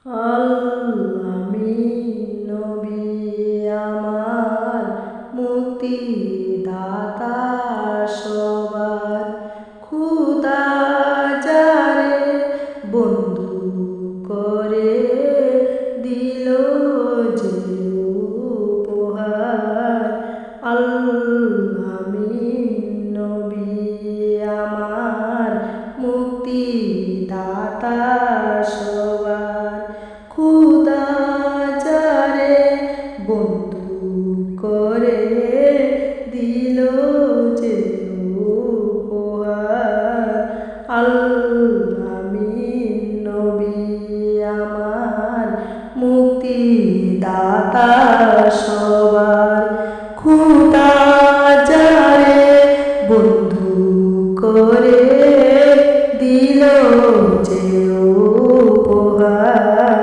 আমি নবী আমার মুক্তিদাতা সবার খুদা যারে বন্ধু করে দিল যে উপহার। আমি নবী আমার মুক্তিদাতা সবার খুদা যারে বন্ধু করে দিল যে উপহার। আমি নবী আমার মুক্তিদাতা সবার খুদা যারে বন্ধু করে দিল যে উপহার।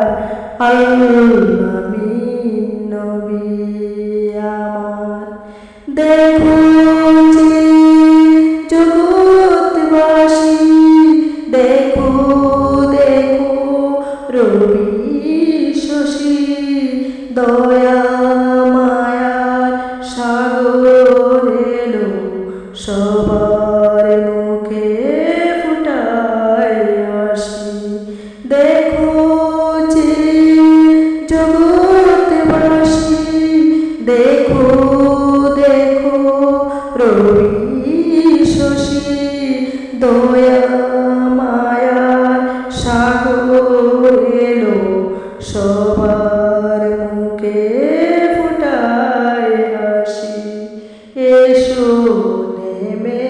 আমি নবী আমার দেখুছি জগৎবাসী দেখো দেখো রবি শশী দয়া মায়ার সাগর এলো সবার মুখে ফুটায় হাসি। দেখো যে জগৎবাসী দেখো দেখো রবি শশী দয়া মায়ার সাগর এলো সবার মুখে ফুটায় হাসি। এসো নেমে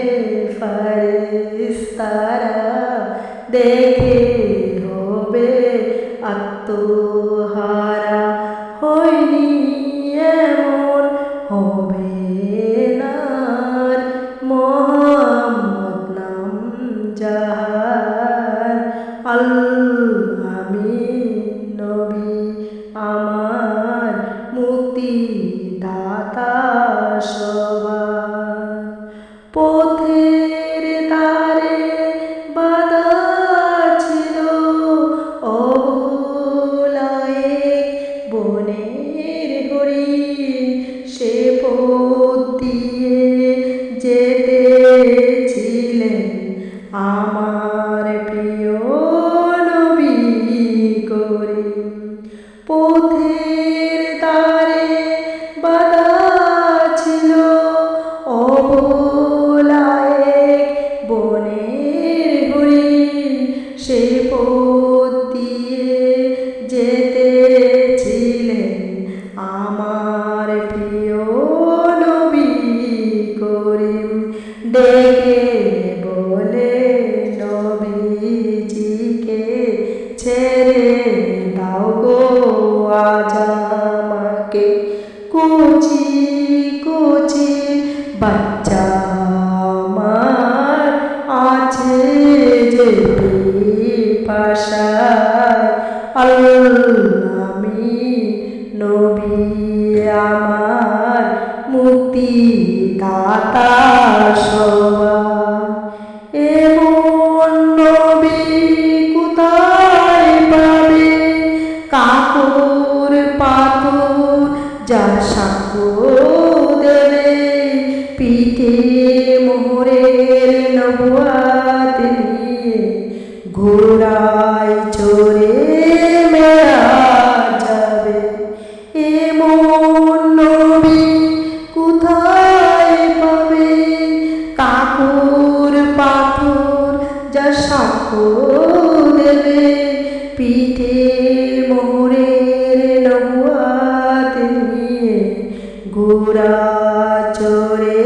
ফারিস্তারা দেখে হবে আত্মহারা হয়নি এমন হবে না মোহাম্মদ নাম যাহার। আমি নবী আমার মুক্তিদাতা সবার পথের তারে বাধা ছিল অবলায়ে বনের হরিণ সে পথ দিয়ে যেতেছিলেন আমার প্রিয় নবী করিম। পথের তারে বাধা ছিল অবলায়ে বনের হরিণ সে পথ দিয়ে যেতেছিলেন আমার প্রিয় নবী করিম। ডেকে বলে নবীজিকে ছেড়ে দাও গো আজ আমাকে কচি কচি বাচ্চা আমার আছে যে পিপাসায়। আমি নবী আমার মুক্তিদাতা সবার এমন নবী কোথায় পাবে কাপড় পাথর যার সাক্ষ্য দেবে পিঠে মোহরের নবুয়াত নিয়ে ঘোড়ায় চড়ে মেরাজ যাবে। এমন নবী কোথায় পাবে কাপড় পাথর যার সাক্ষ্য দেবে পিঠে মোহরের নবুয়াত নিয়ে ঘোড়া চড়ে